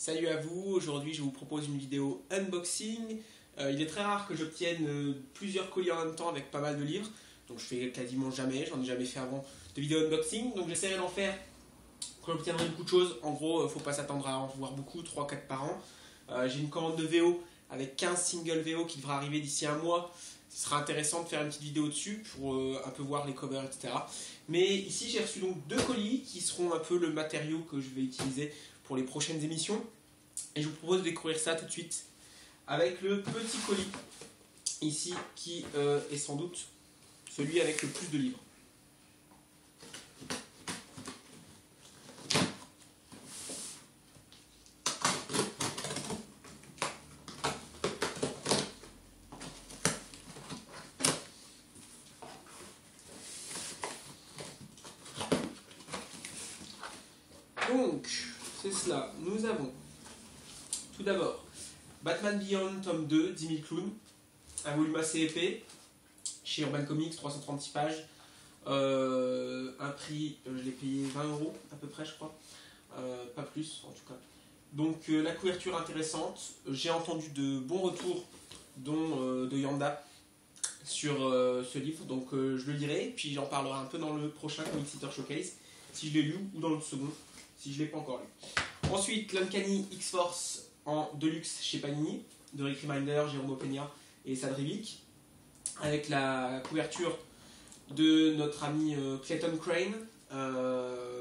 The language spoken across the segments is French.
Salut à vous, aujourd'hui je vous propose une vidéo unboxing. Il est très rare que j'obtienne plusieurs colis en même temps avec pas mal de livres, donc je fais quasiment jamais, j'en ai jamais fait avant de vidéo unboxing, donc j'essaierai d'en faire quand j'obtiendrai beaucoup de choses. En gros, faut pas s'attendre à en voir beaucoup, 3-4 par an. J'ai une commande de VO avec 15 singles VO qui devra arriver d'ici un mois. Ce sera intéressant de faire une petite vidéo dessus pour un peu voir les covers, etc. Mais ici j'ai reçu donc deux colis qui seront un peu le matériau que je vais utiliser pour les prochaines émissions. Et je vous propose de découvrir ça tout de suite avec le petit colis ici qui est sans doute celui avec le plus de livres. Donc, c'est cela. Nous avons tout d'abord Batman Beyond tome 2, 10 000 clowns, un volume assez épais, chez Urban Comics, 336 pages, un prix, je l'ai payé 20 € à peu près je crois, pas plus en tout cas. Donc la couverture intéressante, j'ai entendu de bons retours, dont de Yanda, sur ce livre, donc je le lirai, puis j'en parlerai un peu dans le prochain Comic Eater Showcase, si je l'ai lu, ou dans le second, si je ne l'ai pas encore lu. Ensuite, l'Uncanny X-Force en Deluxe chez Panini, de Rick Remender, Jérôme Opeña et Sadrivic, avec la couverture de notre ami Clayton Crane,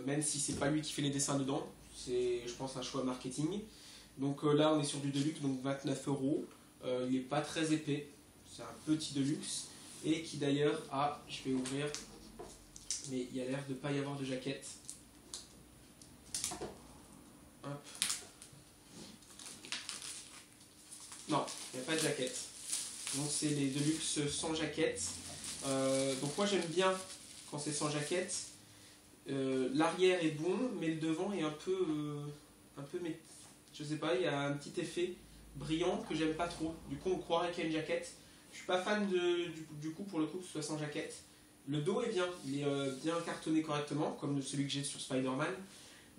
même si c'est pas lui qui fait les dessins dedans, c'est je pense un choix marketing. Donc là on est sur du Deluxe, donc 29 €, il n'est pas très épais, c'est un petit Deluxe, et qui d'ailleurs a, je vais ouvrir, mais il y a l'air de ne pas y avoir de jaquette. Hop. Non, il n'y a pas de jaquette. Donc c'est les Deluxe sans jaquette. Donc moi j'aime bien quand c'est sans jaquette. L'arrière est bon, mais le devant est un peu je sais pas, il y a un petit effet brillant que j'aime pas trop. Du coup on croirait qu'il y a une jaquette. Je suis pas fan du coup pour le coup que ce soit sans jaquette. Le dos est bien, il est bien cartonné correctement, comme celui que j'ai sur Spider-Man,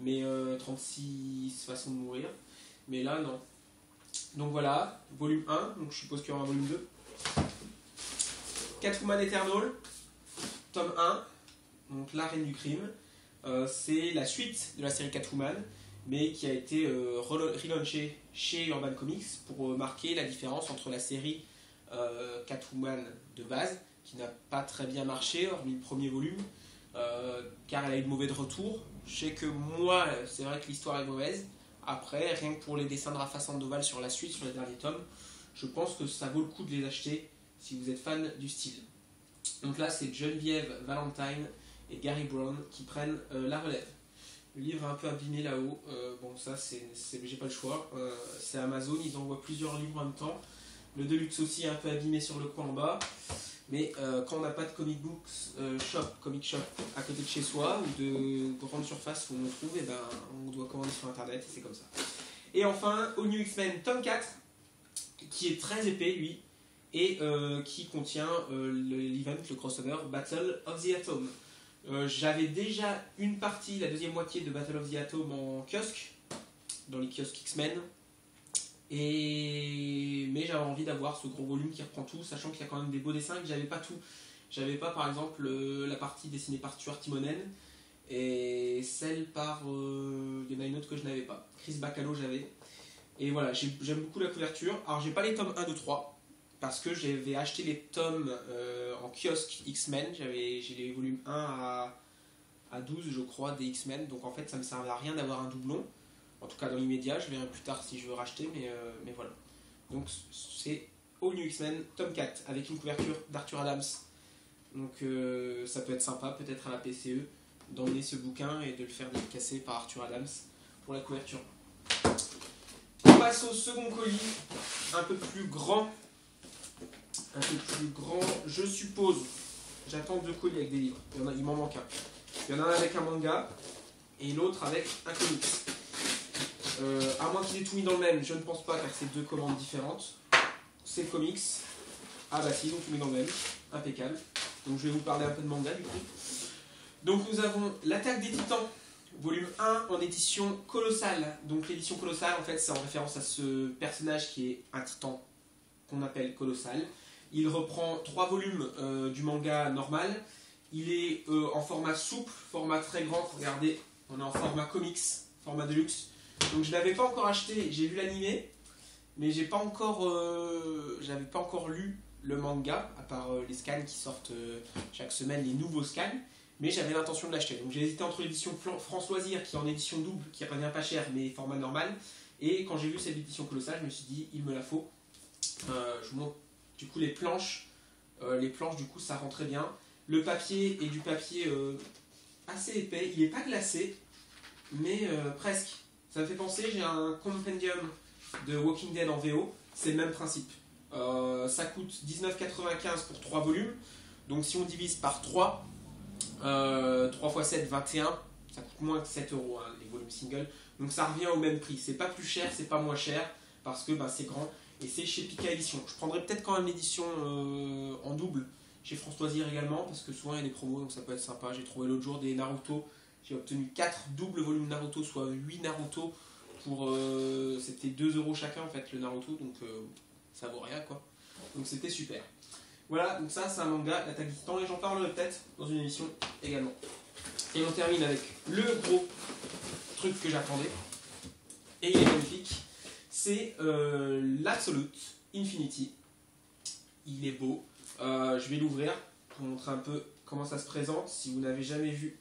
mais 36 façons de mourir. Mais là non. Donc voilà, volume 1, donc je suppose qu'il y aura un volume 2. Catwoman Eternal, tome 1, donc la reine du crime. C'est la suite de la série Catwoman, mais qui a été relaunchée chez Urban Comics pour marquer la différence entre la série Catwoman de base, qui n'a pas très bien marché, hormis le premier volume, car elle a eu de mauvais retours. Je sais que moi, c'est vrai que l'histoire est mauvaise. Après, rien que pour les dessins de Rafa Sandoval sur la suite, sur les derniers tomes, je pense que ça vaut le coup de les acheter si vous êtes fan du style. Donc là, c'est Geneviève Valentine et Gary Brown qui prennent la relève. Le livre est un peu abîmé là-haut. Bon, ça, j'ai pas le choix. C'est Amazon, ils envoient plusieurs livres en même temps. Le Deluxe aussi est un peu abîmé sur le coin en bas. Mais quand on n'a pas de comic shop à côté de chez soi ou de grande surface où on le trouve, et ben, on doit commander sur internet et c'est comme ça. Et enfin, All New X-Men tome 4, qui est très épais lui, et qui contient l'event, le crossover Battle of the Atom. J'avais déjà une partie, la deuxième moitié de Battle of the Atom en kiosque, dans les kiosques X-Men. Mais j'avais envie d'avoir ce gros volume qui reprend tout, sachant qu'il y a quand même des beaux dessins et que j'avais pas tout. J'avais pas par exemple la partie dessinée par Stuart Timonen et celle par il y en a une autre que je n'avais pas. Chris Bacalo j'avais. Et voilà, j'aime beaucoup la couverture. Alors j'ai pas les tomes 1, 2, 3 parce que j'avais acheté les tomes en kiosque X-Men. J'ai les volumes 1 à 12 je crois des X-Men, donc en fait ça me servait à rien d'avoir un doublon. En tout cas dans l'immédiat, je verrai plus tard si je veux racheter, mais voilà. Donc c'est All New X-Men, tome 4, avec une couverture d'Arthur Adams. Donc ça peut être sympa, peut-être à la PCE, d'emmener ce bouquin et de le faire dédicacer par Arthur Adams pour la couverture. On passe au second colis, un peu plus grand. Je suppose. J'attends 2 colis avec des livres, il m'en manque un. Il y en a un avec un manga et l'autre avec un comics. À moins qu'ils aient tout mis dans le même, je ne pense pas car c'est 2 commandes différentes. C'est le comics. Ah bah si, ils ont tout mis dans le même. Impeccable. Donc je vais vous parler un peu de manga du coup. Donc nous avons l'Attaque des Titans, Volume 1 en édition colossale. Donc l'édition colossale, en fait, c'est en référence à ce personnage qui est un titan qu'on appelle colossal. Il reprend 3 volumes du manga normal. Il est en format souple, format très grand. Regardez, on est en format comics, format de luxe. Donc je ne l'avais pas encore acheté, j'ai vu l'animé, mais j'avais pas encore lu le manga, à part les scans qui sortent chaque semaine, les nouveaux scans. Mais j'avais l'intention de l'acheter. Donc j'ai hésité entre l'édition France Loisir, qui est en édition double, qui revient pas cher, mais format normal. Et quand j'ai vu cette édition colossale, je me suis dit, il me la faut. Je vous montre du coup les planches. Les planches, du coup, ça rend très bien. Le papier est du papier assez épais. Il n'est pas glacé, mais presque. Ça me fait penser, j'ai un compendium de Walking Dead en VO. C'est le même principe. Ça coûte 19,95 pour 3 volumes. Donc si on divise par 3, 3 x 7, 21. Ça coûte moins que 7 euros, hein, les volumes single. Donc ça revient au même prix. C'est pas plus cher, c'est pas moins cher, parce que c'est grand. Et c'est chez Pika Édition. Je prendrai peut-être quand même l'édition en double chez France Loisir également, parce que souvent il y a des promos, donc ça peut être sympa. J'ai trouvé l'autre jour des Naruto. J'ai obtenu 4 doubles volumes Naruto, soit 8 Naruto pour... c'était 2 euros chacun en fait le Naruto, donc ça vaut rien quoi. Donc c'était super. Voilà, donc ça c'est un manga, l'Attaque des Titans, et j'en parlerai peut-être dans une émission également. Et on termine avec le gros truc que j'attendais, et il est magnifique. C'est l'Absolute Infinity. Il est beau. Je vais l'ouvrir pour vous montrer un peu comment ça se présente si vous n'avez jamais vu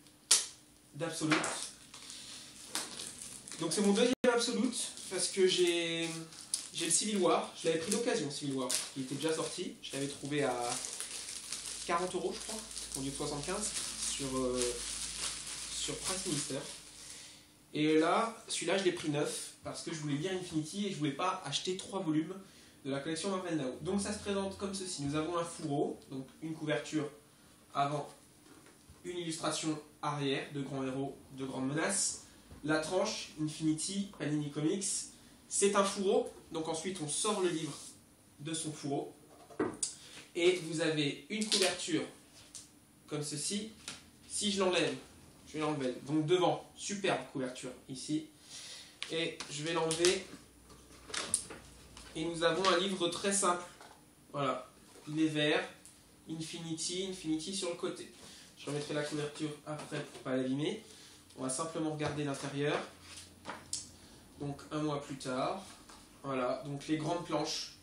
d'Absolute. Donc c'est mon deuxième Absolute parce que j'ai le Civil War. Je l'avais pris d'occasion, Civil War. Il était déjà sorti. Je l'avais trouvé à 40 euros, je crois, au lieu de 75 sur Price Minister. Et là, celui-là, je l'ai pris neuf parce que je voulais lire Infinity et je voulais pas acheter 3 volumes de la collection Marvel Now. Donc ça se présente comme ceci. Nous avons un fourreau, donc une couverture avant, une illustration arrière de grands héros, de grandes menaces. La tranche, Infinity, Panini Comics, c'est un fourreau. Donc ensuite, on sort le livre de son fourreau. Et vous avez une couverture comme ceci. Si je l'enlève, je vais l'enlever. Donc devant, superbe couverture ici. Et je vais l'enlever. Et nous avons un livre très simple. Voilà, il est vert. Infinity sur le côté. Je remettrai la couverture après pour ne pas l'abîmer. On va simplement regarder l'intérieur. Donc un mois plus tard. Voilà, donc les grandes planches.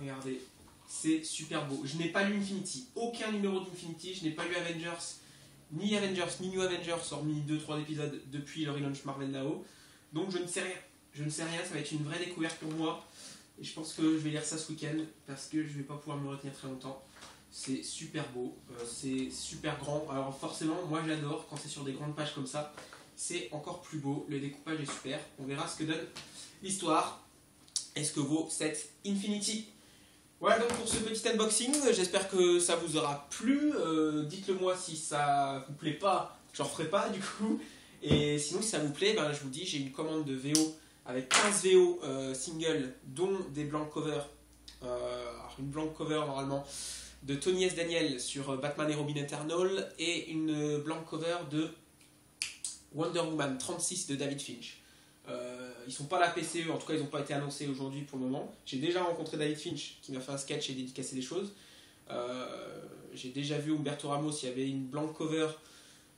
Regardez, c'est super beau. Je n'ai pas lu Infinity. Aucun numéro d'Infinity. Je n'ai pas lu Avengers, ni New Avengers, hormis 2-3 épisodes depuis le relaunch Marvel Now. Donc je ne sais rien. Je ne sais rien, ça va être une vraie découverte pour moi. Et je pense que je vais lire ça ce week-end parce que je ne vais pas pouvoir me retenir très longtemps. C'est super beau, c'est super grand. Alors forcément, moi j'adore quand c'est sur des grandes pages comme ça. C'est encore plus beau, le découpage est super. On verra ce que donne l'histoire et ce que vaut cette Infinity. Voilà donc pour ce petit unboxing. J'espère que ça vous aura plu. Dites-le moi si ça vous plaît pas, j'en referai pas du coup. Et sinon si ça vous plaît, je vous dis, j'ai une commande de VO avec 15 VO singles, dont des blank covers. Une blank cover normalement de Tony S. Daniel sur Batman et Robin Eternal et une blank cover de Wonder Woman 36 de David Finch. Ils sont pas à la PCE, en tout cas ils n'ont pas été annoncés aujourd'hui pour le moment. J'ai déjà rencontré David Finch qui m'a fait un sketch et dédicacé des choses. J'ai déjà vu Humberto Ramos, il y avait une blank cover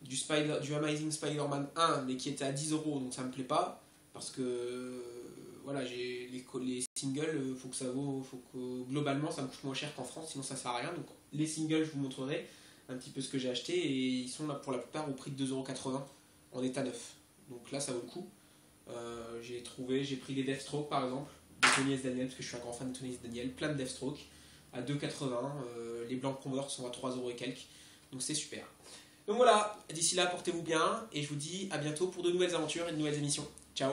du Amazing Spider-Man 1 mais qui était à 10 euros, donc ça me plaît pas parce que voilà, j'ai les singles, faut que globalement ça me coûte moins cher qu'en France, sinon ça sert à rien. Donc les singles, je vous montrerai un petit peu ce que j'ai acheté et ils sont là pour la plupart au prix de 2,80 € en état neuf. Donc là ça vaut le coup. J'ai pris les Deathstroke par exemple, de Tony S. Daniel, parce que je suis un grand fan de Tony S. Daniel, plein de Deathstroke à 2,80 €, les Blank Converse sont à 3 € et quelques, donc c'est super. Donc voilà, d'ici là portez-vous bien et je vous dis à bientôt pour de nouvelles aventures et de nouvelles émissions. Ciao.